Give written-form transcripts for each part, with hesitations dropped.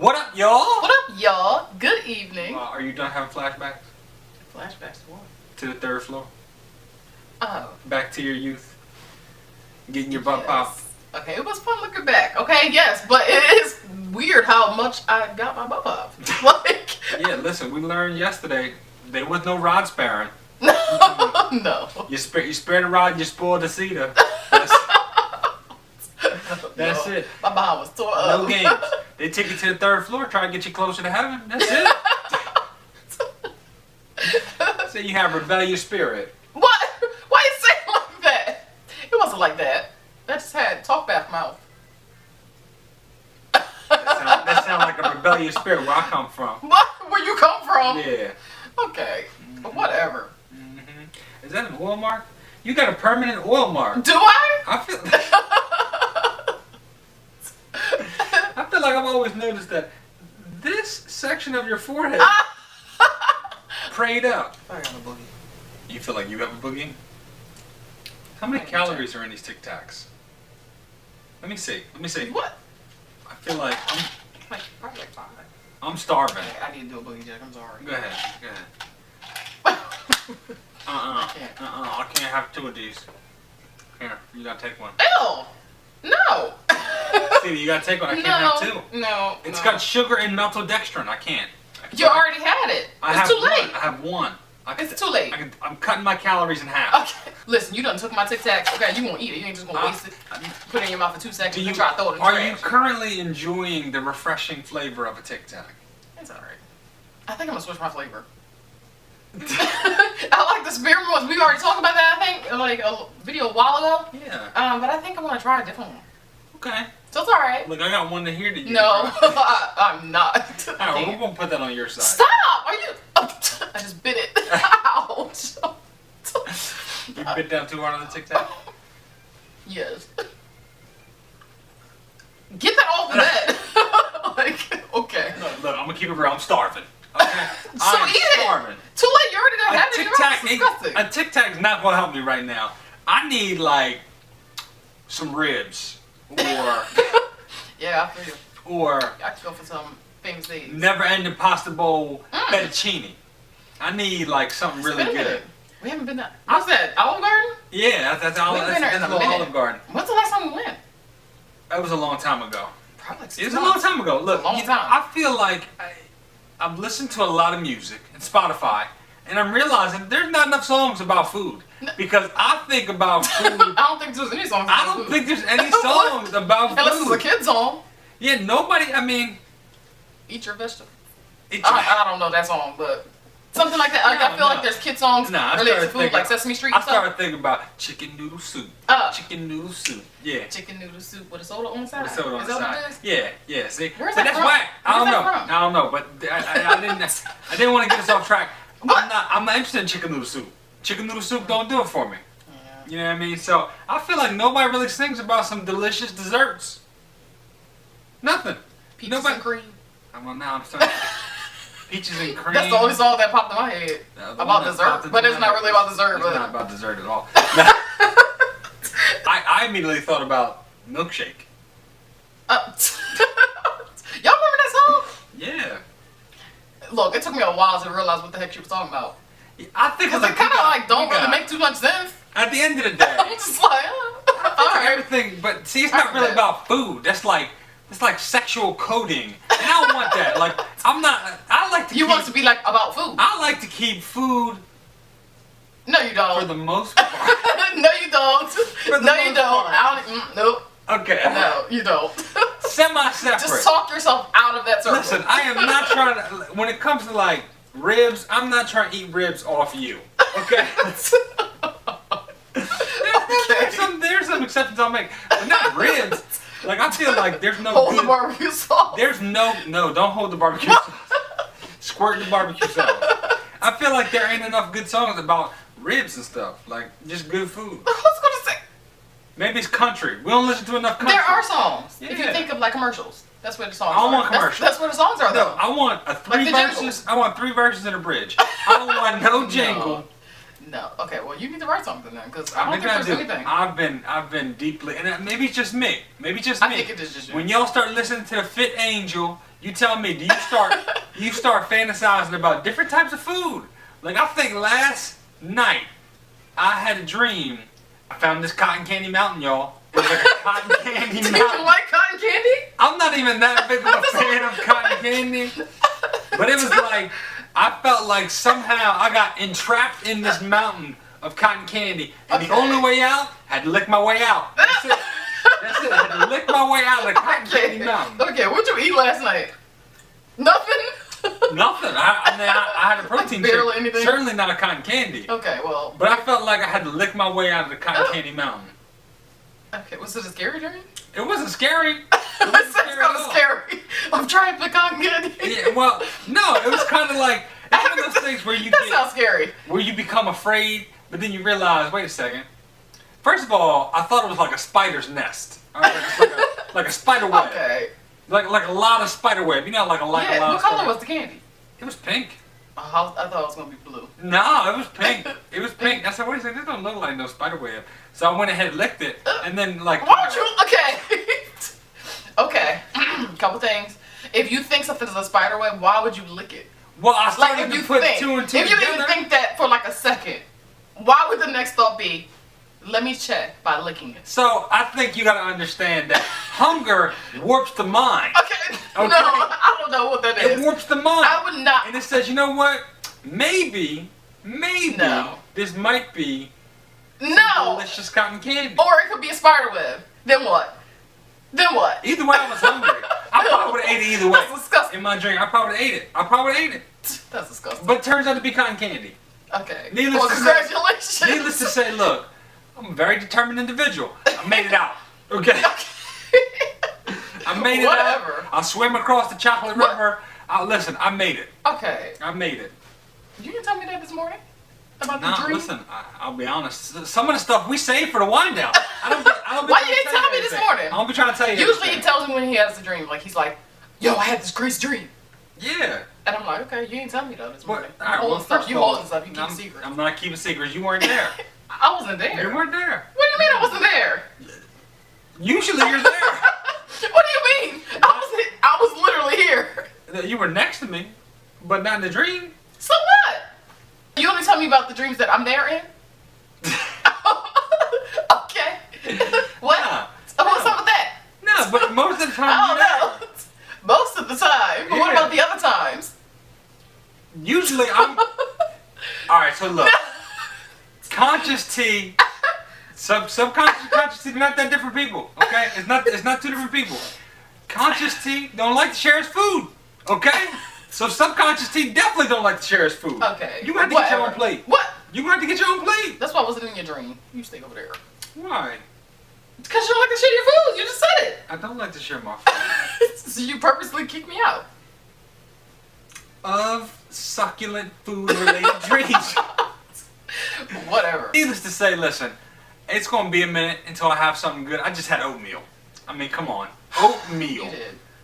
What up, y'all? What up, y'all? Good evening. Are you done having flashbacks? Flashbacks to what? To the third floor? Oh. Back to your youth? Getting your butt popped? Okay, it was fun looking back. Okay, yes, but it is weird how much I got my butt popped. Like. Yeah, listen, we learned yesterday there was no rod sparing. No. You spare the rod, you spoil the cedar. That's it. My behind was tore up. No games. They take you to the third floor, try to get you closer to heaven. That's it. Say you have rebellious spirit. What? Why you say it like that? It wasn't like that. That just had talk back mouth. That sound like a rebellious spirit where I come from. What? Where you come from? Yeah. Okay. Whatever. Mm-hmm. Is that an oil mark? You got a permanent oil mark. Do I? I feel like I've always noticed that this section of your forehead prayed up. I got a boogie. You feel like you have a boogie? How many calories are in these Tic Tacs? Let me see. What? I feel like Probably like 5. I'm starving. I need to do a boogie jack. I'm sorry. Go ahead. I can't have 2 of these. Here, you gotta take one. Ew! No! Stevie, you gotta take one. I can't have 2. No. It's got sugar and maltodextrin. I can't. You already had it. It's too late. I have 1. It's too late. I'm cutting my calories in half. Okay. Listen, you done took my Tic Tacs. Okay, you won't eat it. You ain't just gonna waste it. Put it in your mouth for 2 seconds and try to throw it in the trash. Are you currently enjoying the refreshing flavor of a Tic Tac? It's alright. I think I'm gonna switch my flavor. I like the spearmint ones. We already talked about that, I think, like a video a while ago. Yeah. But I think I'm gonna try a different one. Okay. So it's alright. Look, I got one to here to you. No, I'm not. Alright, we're gonna put that on your side. Stop! Are you? I just bit it. Ouch. You bit down too hard on the Tic Tac? Yes. Get that off the bed. Like, okay. Look, I'm gonna keep it real. I'm starving. Okay? So I'm eat starving. it. Too late. You already done had it. A Tic Tac's not gonna help me right now. I need like some ribs or Yeah, I feel you. or I could go for some famous days. never ending pasta bowl fettuccine. I need like something really good. We haven't been there. What's that? Olive Garden? Yeah, that's Olive Garden. When's the last time we went? That was a long time ago. Probably like 6 It was a long time ago. Look, long time. I feel like I've listened to a lot of music and Spotify, and I'm realizing there's not enough songs about food. Because I think about food. I don't think there's any songs about I don't food. think there's any songs about food. Unless it's a kid's song. Yeah, nobody, I mean. Eat your vegetables. I don't know that song, but something like that. Like, I feel like there's kid songs related to food, like Sesame Street and I started thinking about chicken noodle soup. Chicken noodle soup, yeah. Chicken noodle soup with a soda on the side. With a soda on the side. What it is? Yeah. See, Where's but that that's from? whack. I don't know, but I didn't want to get us off track. What? I'm not interested in chicken noodle soup. Chicken noodle soup don't do it for me. You know what I mean? So I feel like nobody really sings about some delicious desserts. Nothing. Peaches and cream. I'm starting. Peaches and cream. That's the only song that popped in my head about dessert, but it's not really about dessert. It's not about dessert at all. I immediately thought about milkshake. Y'all remember that song? Yeah. Look, it took me a while to realize what the heck she was talking about. I think Because it kind of like don't really make too much sense. At the end of the day, I'm just like, everything. But see, it's not really about food. That's like sexual coding, and I don't want that. Like I'm not. I like to. You want it to be like about food. I like to keep food. No, you don't. For the most part. No, you don't. No, you don't. Nope. Okay. No, you don't. Semi-separate. Just talk yourself out of that circle. Listen, I am not trying to. When it comes to like ribs, I'm not trying to eat ribs off you. Okay. There's some exceptions I'll make, but not ribs. Like I feel like there's no. Hold the barbecue sauce. There's no. Don't hold the barbecue sauce. Squirt the barbecue sauce. I feel like there ain't enough good songs about ribs and stuff. Like just good food. I was gonna say. Maybe it's country. We don't listen to enough country. There are songs. Yeah. If you think of like commercials, that's where the songs are. I don't want commercials. That's where the songs are, though. No, I want 3 verses. I want 3 verses and a bridge. I don't want no jingle. No. Okay. Well, you need to write something then, because I don't think there's anything. I've been deeply, and maybe it's just me. Maybe it's just me. I think it is just you. When y'all start listening to the Fit Angel, you tell me, do you start fantasizing about different types of food? Like I think last night I had a dream. I found this cotton candy mountain, y'all. It was like a cotton candy mountain. Do you like cotton candy? I'm not even that big of a fan of cotton candy, but it was like I felt like somehow I got entrapped in this mountain of cotton candy, and the only way out had to lick my way out. That's it. That's it. I had to lick my way out of the cotton candy mountain. Okay, what'd you eat last night? Nothing? Nothing. I had a protein shake. Barely anything? Certainly not a cotton candy. Okay, well. But I felt like I had to lick my way out of the cotton candy mountain. Okay, was it a scary dream? It wasn't scary. It was kind of scary. I'm trying to cotton candy. Yeah, well, no, it was kind of like it's one of those things where you that sounds scary. Where you become afraid, but then you realize, wait a second. First of all, I thought it was like a spider's nest. Like a spider web. Okay. Like a lot of spider web. You know, like a lot what of color was the candy? It was pink. Oh, I thought it was going to be blue. No, it was pink. It was pink. I said, wait a second, this don't look like no spider web. So I went ahead and licked it, and then like... Why would you... Okay. Okay. Couple things. If you think something is a spider web, why would you lick it? Well, I started to put two and two together. If you together. even think that for like a second, why would the next thought be, let me check by licking it? So I think you got to understand that hunger warps the mind. Okay. No, I don't know what that is. It warps the mind. I would not. And it says, you know what? Maybe this might be delicious cotton candy. Or it could be a spider web. Then what? Either way, I was hungry. I probably would have ate it either way. That's disgusting. In my drink, I probably would have ate it. That's disgusting. But it turns out to be cotton candy. Okay. Congratulations. Needless to say, look, I'm a very determined individual. I made it out. Okay? I made it out. I swam across the chocolate river. Listen, I made it. Okay. I made it. You didn't tell me that this morning? About the dream? Listen, I'll be honest. Some of the stuff we saved for the wind down. Why you didn't tell me this morning? I don't be trying to tell you. Usually he tells me when he has a dream. Like he's like, yo, I had this crazy dream. Yeah. And I'm like, okay, you didn't tell me though this morning. All right, you holding stuff. You keep secrets. I'm not keeping secrets. You weren't there. I wasn't there. You weren't there. What do you mean I wasn't there? Usually you're there. What do you mean? I was literally here. You were next to me, but not in the dream. So what? You only tell me about the dreams that I'm there in? Okay. What? What's up with that? No, but most of the time I don't know. Most of the time. But what about the other times? Usually I'm... Alright, so look. Conscious T, subconscious and conscious T, they're not that different people, okay? It's not two different people. Conscious T don't like to share his food, okay? So subconscious T definitely don't like to share his food. Okay. You have to get your own plate. What? You have to get your own plate. That's why I wasn't in your dream. You stay over there. Why? Because you don't like to share your food. You just said it. I don't like to share my food. So you purposely kicked me out. Of succulent food-related dreams. Whatever. Needless to say, listen, it's going to be a minute until I have something good. I just had oatmeal. I mean, come on. Oatmeal.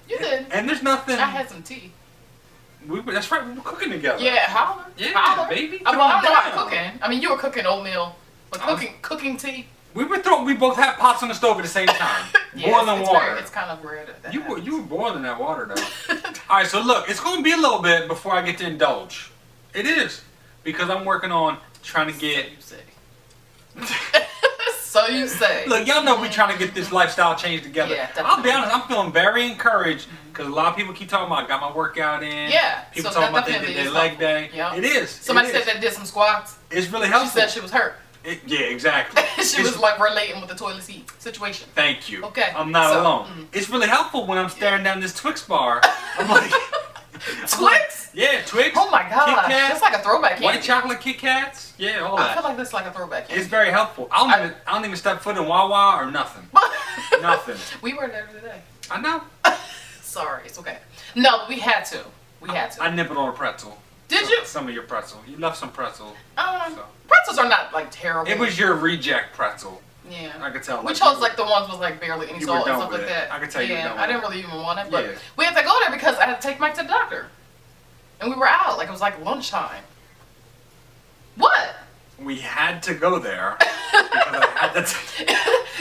You did. And there's nothing... I had some tea. That's right, we were cooking together. Yeah, holler. Yeah, holler. baby. I don't know how cooking. I mean, you were cooking oatmeal, but cooking tea. We both had pots on the stove at the same time. Boiling water. It's kind of weird. You were boiling that water, though. All right, so look, it's going to be a little bit before I get to indulge. It is. Because I'm working on trying to get... So you say. Look, y'all know we trying to get this lifestyle change together. Yeah, definitely. I'll be honest, I'm feeling very encouraged because a lot of people keep talking about I got my workout in. Yeah. People talking about they did their leg day. Yeah. It is. Somebody said they did some squats. It's really helpful. She said she was hurt. Yeah, exactly. She was like relating with the toilet seat situation. Thank you. Okay. I'm not alone. It's really helpful when I'm staring down this Twix bar. I'm like... Twix? Yeah, Twix. Oh my god. Kit Kats, that's like a throwback candy. White chocolate Kit Kats. Yeah, all that. I feel like that's like a throwback candy. It's very helpful. I don't even step foot in Wawa or nothing. Nothing. We were there today. I know. Sorry, it's okay. No, but we had to. I nibbled on a pretzel. Did you? Some of your pretzel. You left some pretzel. Pretzels are not like terrible. It was your reject pretzel. Yeah. I could tell. We chose like the ones with like barely any salt and stuff like that. I could tell you were done with I didn't really even want it, but we had to go there because I had to take Mike to the doctor. And we were out, like it was like lunchtime. What? we had to go there because I had to.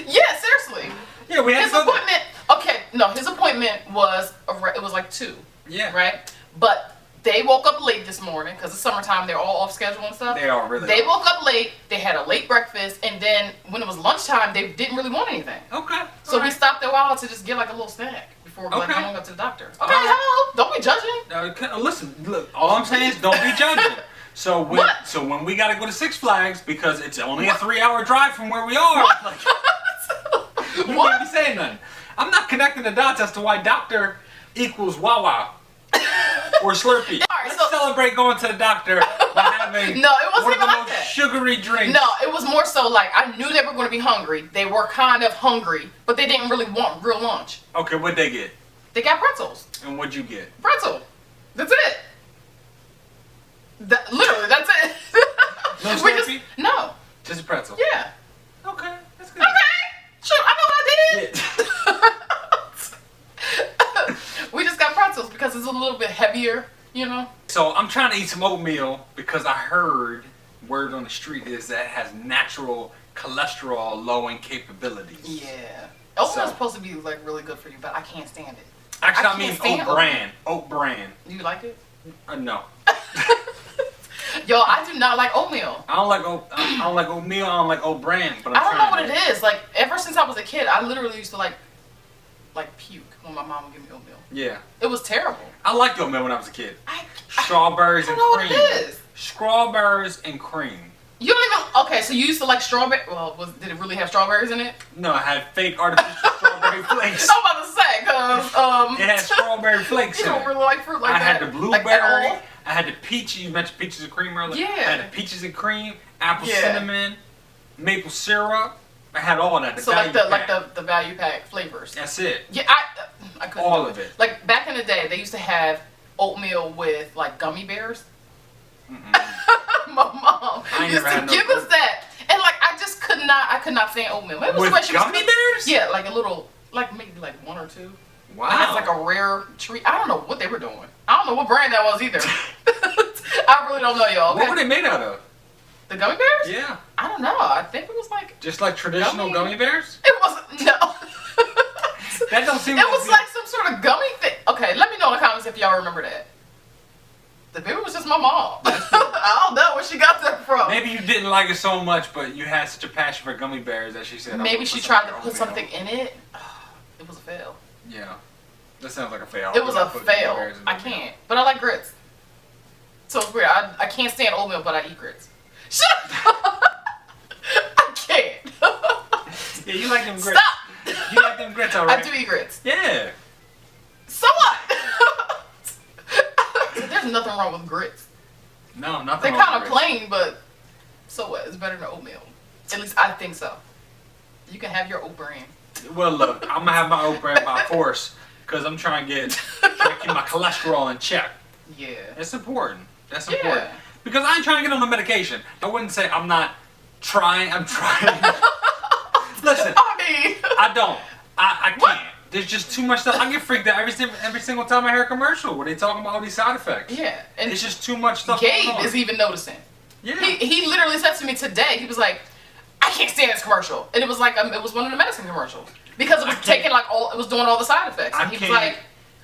Yeah, seriously. Yeah, we had his to go appointment. There. Okay, no, his appointment was it was like 2. Yeah. Right, but. They woke up late this morning because it's summertime. They're all off schedule and stuff. They are really. They woke up late. They had a late breakfast, and then when it was lunchtime, they didn't really want anything. Okay. So we stopped there a while to just get like a little snack before like going up to the doctor. Okay, hello. Don't be judging. Listen, look. All I'm saying is don't be judging. So when we gotta go to Six Flags because it's only a 3-hour drive from where we are. What? Like, you can't be saying nothing. I'm not connecting the dots as to why doctor equals Wawa. Or Slurpee. Right, Let's celebrate going to the doctor by having no, it wasn't one of the even most like that. sugary drinks. No, it was more so like I knew they were going to be hungry. They were kind of hungry, but they didn't really want real lunch. Okay, what'd they get? They got pretzels. And what'd you get? Pretzel. That's it. Literally, that's it. No Slurpee? No. Just a pretzel? Yeah. Okay, that's good. Okay. Sure, I know what I did. Yeah. We just got pretzels because it's a little bit heavier, you know? So I'm trying to eat some oatmeal because I heard word on the street is that it has natural cholesterol lowering capabilities. Yeah. Oatmeal's supposed to be like really good for you, but I can't stand it. Actually, I mean oat bran. Oat bran. Do you like it? No. Yo, I do not like oatmeal. I don't like oatmeal. I don't like oat bran. But I don't know what it is. Like ever since I was a kid, I literally used to like puke when my mom would give me oatmeal. Yeah. It was terrible. I liked oatmeal when I was a kid. Strawberries and cream. I don't know what it is. Strawberries and cream. You don't even. Okay, so you used to like strawberry. Well, did it really have strawberries in it? No, it had fake artificial strawberry flakes. I'm about to say, cause it had strawberry flakes. You don't really like fruit like that. I had the blueberry. Like I had the peach. You mentioned peaches and cream earlier. Yeah. I had the peaches and cream, apple cinnamon, maple syrup. I had all that. So like the value pack flavors. That's it. Yeah, I couldn't. All of it. Like back in the day, they used to have oatmeal with like gummy bears. My mom used to give us that, and like I could not stand oatmeal. Maybe with gummy bears? Yeah, like a little, like maybe like 1 or 2. Wow. Like it's like a rare treat. I don't know what they were doing. I don't know what brand that was either. I really don't know, y'all. Okay? What were they made out of? The gummy bears? Yeah. I don't know. I think it was like just like traditional gummy bears. It wasn't. No. That don't seem. It was like some sort of gummy thing. Okay, let me know in the comments if y'all remember that. Maybe it was just my mom. I don't know where she got that from. Maybe you didn't like it so much, but you had such a passion for gummy bears that she said. Maybe she tried to put something in it. It was a fail. Yeah, that sounds like a fail. It was a fail. I can't, but I like grits. So it's weird. I can't stand oatmeal, but I eat grits. Shut up! I can't. Yeah, you like them grits. Stop! You like them grits, alright? I do eat grits. Yeah. So what? There's nothing wrong with grits. No, nothing They're wrong kind with of plain, but so what? It's better than oatmeal. At least I think so. You can have your oat bran. Well, look, I'm going to have my oat bran by force because I'm trying to keep my cholesterol in check. Yeah. It's important. That's important. Because I ain't trying to get on the medication. I wouldn't say I'm not trying. I'm trying. Listen, I don't. I can't. What? There's just too much stuff. I get freaked out every single time I hear a commercial where they talking about all these side effects. Yeah. And it's just too much stuff. Gabe is even noticing. Yeah. He literally said to me today, he was like, I can't stand this commercial. And it was like, it was one of the medicine commercials. Because it was taking like it was doing all the side effects. And he was like,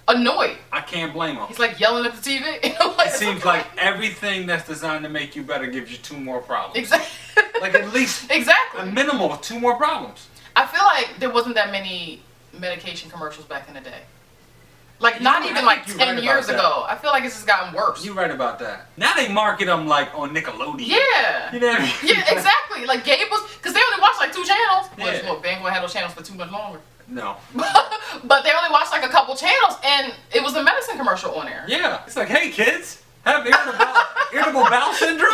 annoyed. I can't blame him. He's like yelling at the TV. Like, it seems like everything that's designed to make you better gives you 2 more problems. Exactly. Like at least exactly a minimal of 2 more problems. I feel like there wasn't that many medication commercials back in the day. Like not even like 10 years ago. I feel like it's just gotten worse. You're right about that. Now they market them like on Nickelodeon. Yeah. You know what I mean? Yeah, exactly. Like Gabe was, because they only watched like 2 channels. Yeah. Well, they ain't gonna have those channels for too much longer. No. But they only watched like a couple channels, and it was a medicine commercial on there. Yeah. It's like, hey kids, have irritable bowel syndrome?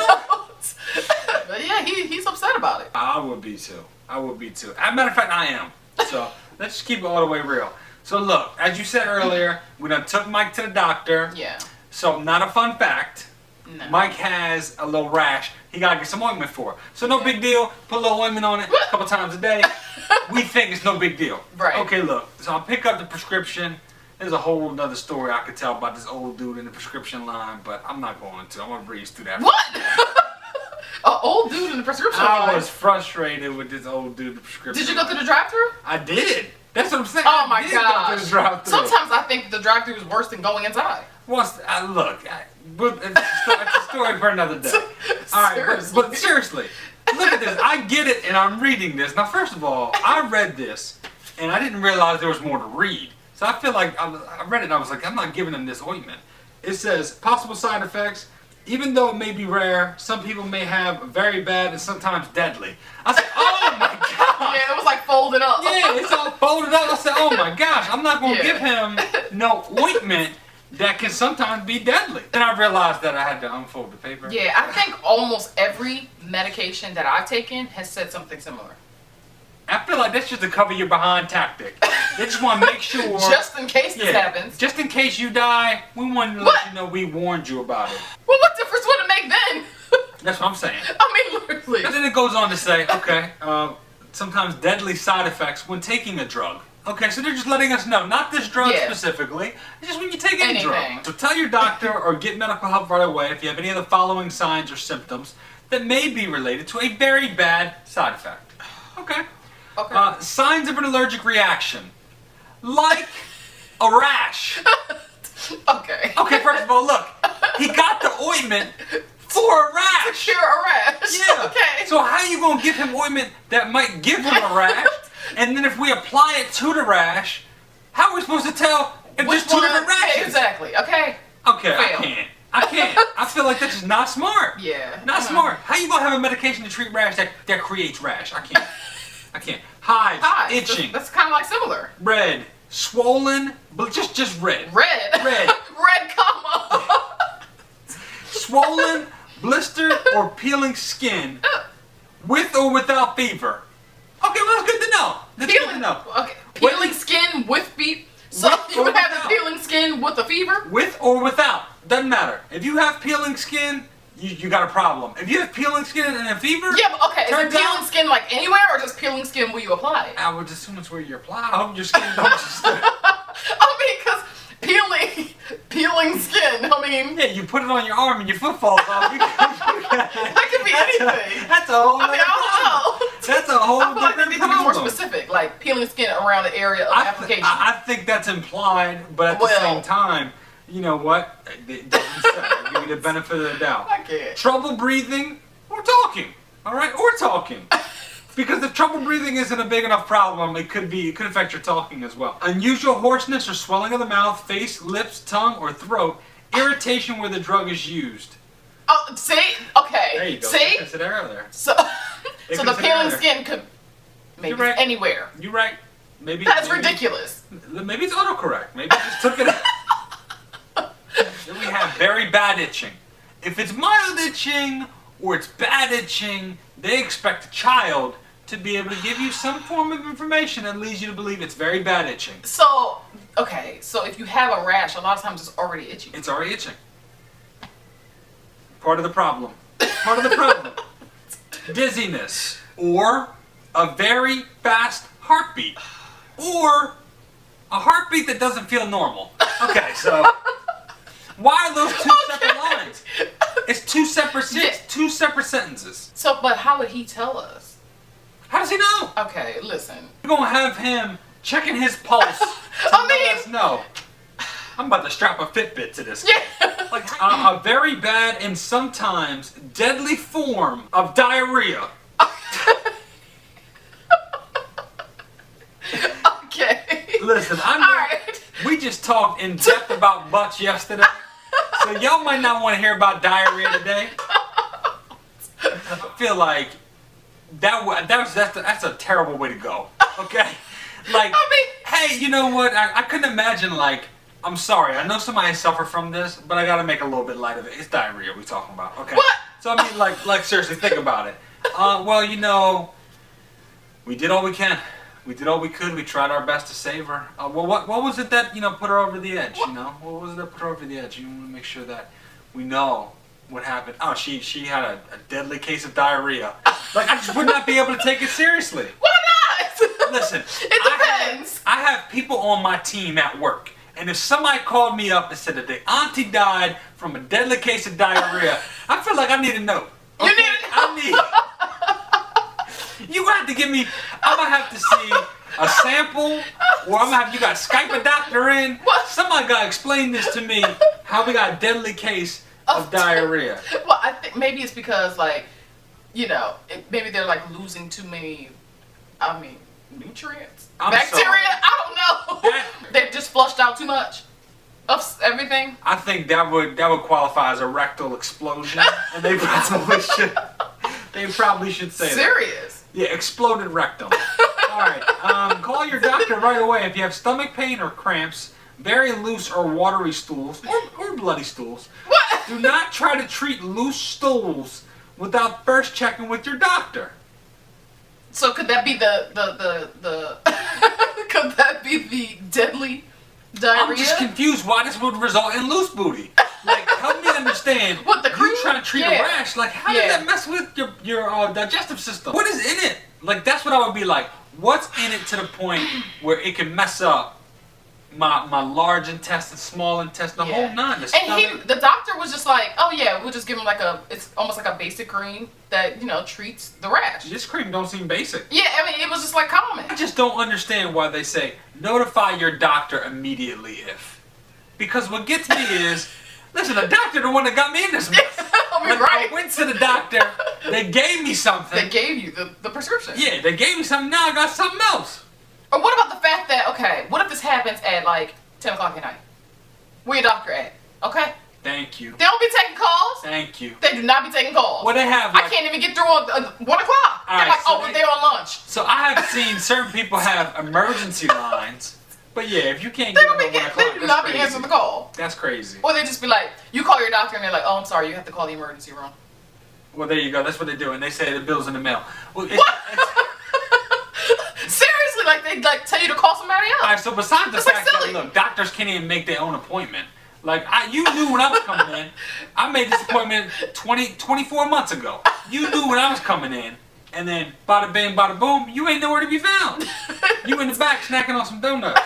But yeah, he's upset about it. I would be too. As a matter of fact, I am. So let's just keep it all the way real. So look, as you said earlier, we done took Mike to the doctor. Yeah. So not a fun fact. No. Mike has a little rash. He gotta get some ointment for it. So no big deal. Put a little ointment on it a couple times a day. We think it's no big deal. Right. Okay, look. So I'll pick up the prescription. There's a whole other story I could tell about this old dude in the prescription line, but I'm not going to. I'm gonna breeze through that. What? An old dude in the prescription line. I was frustrated with this old dude in the prescription Did you go line. through the drive-thru? I did. That's what I'm saying. Oh my I did go through the gosh. drive-thru. Sometimes I think the drive-thru is worse than going inside. But it's a story for another day. All right, but seriously, look at this. I get it, and I'm reading this. Now, first of all, I read this, and I didn't realize there was more to read. So I feel like I read it, and I was like, I'm not giving them this ointment. It says, possible side effects. Even though it may be rare, some people may have very bad and sometimes deadly. I said, oh my gosh. Yeah, it was like folded up. Yeah, it's all folded up. I said, oh my gosh, I'm not going to give him no ointment that can sometimes be deadly. Then I realized that I had to unfold the paper. Yeah, I think almost every medication that I've taken has said something similar. I feel like that's just a cover your behind tactic. They just want to make sure. Just in case this happens. Just in case you die, we wanted to let you know we warned you about it. Well, what difference would it make then? That's what I'm saying. I mean, literally. And then it goes on to say, okay, sometimes deadly side effects when taking a drug. Okay, so they're just letting us know, not this drug specifically, it's just when you take any drug. So tell your doctor or get medical help right away if you have any of the following signs or symptoms that may be related to a very bad side effect. Okay. Okay. Signs of an allergic reaction, like a rash. Okay. Okay, first of all, look, he got the ointment for a rash. To cure a rash. Yeah. Okay. So how are you going to give him ointment that might give him a rash? And then if we apply it to the rash, how are we supposed to tell if there's two different rashes? Exactly. Okay. Okay, I can't. I feel like that's just not smart. Yeah. Not smart. How you going to have a medication to treat rash that creates rash? I can't. Hives, itching. That's kind of like similar. Red, swollen, but just red. Red. Red. Red, comma. Swollen, blistered, or peeling skin, with or without fever. Okay, well that's good to know. That's good to know. Okay. Peeling skin with fever. So you would have the peeling skin with a fever? With or without. Doesn't matter. If you have peeling skin, you got a problem. If you have peeling skin and a fever, yeah, but okay, is it peeling skin like anywhere or just peeling skin where you apply it? I would assume it's where you apply. I hope your skin don't just. I mean, because peeling skin, I mean. Yeah, you put it on your arm and your foot falls off. That could be anything. That's a whole. I mean, I don't know. That's a whole I feel like different they need to be more specific, like peeling skin around the area of application. I think that's implied, but at the same time, you know what? It doesn't say. I'll give you the benefit of the doubt. I can't. Trouble breathing? We're talking. All right, we're talking. Because if trouble breathing isn't a big enough problem, it could affect your talking as well. Unusual hoarseness or swelling of the mouth, face, lips, tongue, or throat. Irritation where the drug is used. Oh, see? Okay. There you go. See? I said earlier. So the peeling skin could maybe anywhere. You're right. Maybe that's ridiculous. Maybe it's autocorrect. Maybe it just took it out. Then we have very bad itching. If it's mild itching or it's bad itching, they expect a child to be able to give you some form of information that leads you to believe it's very bad itching. So, okay, so if you have a rash, a lot of times it's already itching. It's already itching. Part of the problem. Part of the problem. Dizziness, or a very fast heartbeat, or a heartbeat that doesn't feel normal. Okay, so why are those two separate lines? It's two separate sentences. So, but how would he tell us? How does he know? Okay, listen. We're gonna have him checking his pulse to let us know. I'm about to strap a Fitbit to this. Yeah. Like a very bad and sometimes deadly form of diarrhea. Okay. Listen, we just talked in depth about butts yesterday, so y'all might not want to hear about diarrhea today. I feel like that's a terrible way to go. Okay, like, hey, you know what? I couldn't imagine, like, I'm sorry, I know somebody suffer from this, but I gotta make a little bit light of it. It's diarrhea we're talking about. Okay. What? So I mean, like seriously, think about it. Well, you know, we did all we can. We did all we could. We tried our best to save her. Well, what was it that, you know, put her over the edge? You know, what was it that put her over the edge? You want to make sure that we know what happened. Oh, she had a deadly case of diarrhea. Like, I just would not be able to take it seriously. Why not? Listen, it depends. I have people on my team at work, and if somebody called me up and said that their auntie died from a deadly case of diarrhea, I feel like I need to know. Okay? You need to know. I see. You have to give me. I'm gonna have to see a sample, or I'm gonna have you guys Skype a doctor in. What? Somebody gotta explain this to me. How we got a deadly case of diarrhea. Well, I think maybe it's because maybe they're like losing too many. Nutrients, bacteria. Sorry. I don't know. They've just flushed out too much of everything. I think that would qualify as a rectal explosion, and they probably should. They probably should say Serious? That. Yeah, exploded rectum. All right. Call your doctor right away if you have stomach pain or cramps, very loose or watery stools, or bloody stools. What? Do not try to treat loose stools without first checking with your doctor. So could that be the could that be the deadly diarrhea? I'm just confused why this would result in loose booty. Like, help me understand. What, the cream? You trying to treat a rash? Like, how does that mess with your digestive system? What is in it? Like, that's what I would be like. What's in it to the point where it can mess up my large intestine, small intestine, the whole nine? The doctor was just like, oh yeah, we'll just give him it's almost like a basic cream that treats the rash. This cream don't seem basic. Yeah, I mean it was just like common. I just don't understand why they say notify your doctor immediately if. Because what gets me is, listen, the doctor the one that got me in this mess. I went to the doctor, they gave me something. They gave you the prescription. Yeah, they gave me something, now I got something else. Or what about the fact that, what if this happens at like 10 o'clock at night? Where your doctor at? Okay? Thank you. They don't be taking calls. Thank you. They do not be taking calls. Well, they have. I can't even get through on 1 o'clock. They're like, they're on lunch. So I have seen certain people have emergency lines. But yeah, if you can't get them at 1 o'clock, they do not be answering the call. That's crazy. Or they just be like, you call your doctor and they're like, oh, I'm sorry, you have to call the emergency room. Well, there you go. That's what they do. And they say the bill's in the mail. Well, Seriously, like they tell you to call somebody else. All right, so besides the fact that, look, doctors can't even make their own appointment. Like, you knew when I was coming in. I made this appointment 24 months ago. You knew when I was coming in. And then, bada bing, bada boom, you ain't nowhere to be found. You in the back snacking on some donuts.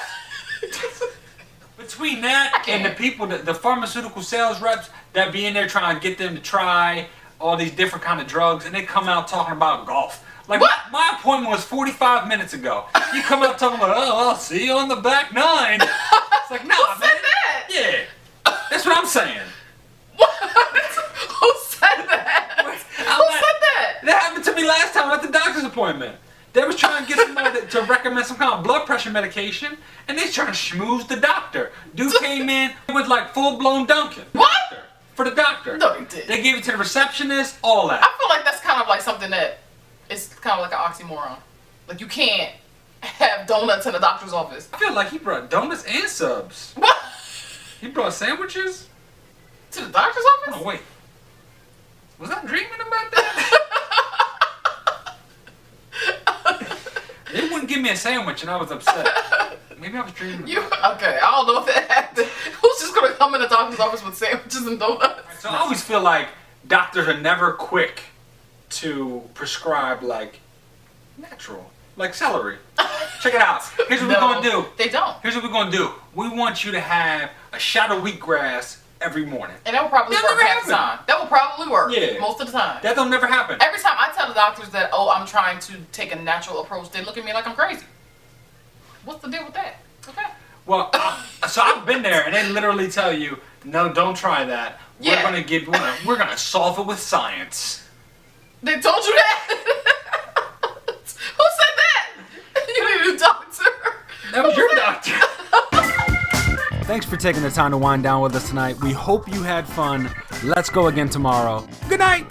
Between that and the people, the pharmaceutical sales reps that be in there trying to get them to try all these different kind of drugs, and they come out talking about golf. Like, my appointment was 45 minutes ago. You come out talking about, oh, I'll see you on the back nine. It's like, nah, Who said that? Yeah. That's what I'm saying. What? Who said that? Who said that? That happened to me last time at the doctor's appointment. They was trying to get somebody to recommend some kind of blood pressure medication, and they was trying to schmooze the doctor. Dude came in with like full-blown Dunkin'. What? For the doctor. No, he did. They gave it to the receptionist, all that. I feel like that's kind of like something that is kind of like an oxymoron. Like you can't have donuts in a doctor's office. I feel like he brought donuts and subs. What? He brought sandwiches? To the doctor's office? Oh, wait. Was I dreaming about that? They wouldn't give me a sandwich and I was upset. Maybe I was dreaming. Okay, I don't know if that happened. Who's just gonna come in the doctor's office with sandwiches and donuts? So I always feel like doctors are never quick to prescribe like natural, like celery. Check it out. Here's what we're gonna do. They don't. Here's what we're gonna do. We want you to have a shot of wheatgrass every morning. And that will probably work half the time. That will probably work. Yeah. Most of the time. That don't never happen. Every time I tell the doctors that, oh, I'm trying to take a natural approach, they look at me like I'm crazy. What's the deal with that? Okay. Well, so I've been there, and they literally tell you, no, don't try that. We're gonna solve it with science. They told you that? Who said that? You need a new doctor. That was your doctor. Thanks for taking the time to wind down with us tonight. We hope you had fun. Let's go again tomorrow. Good night.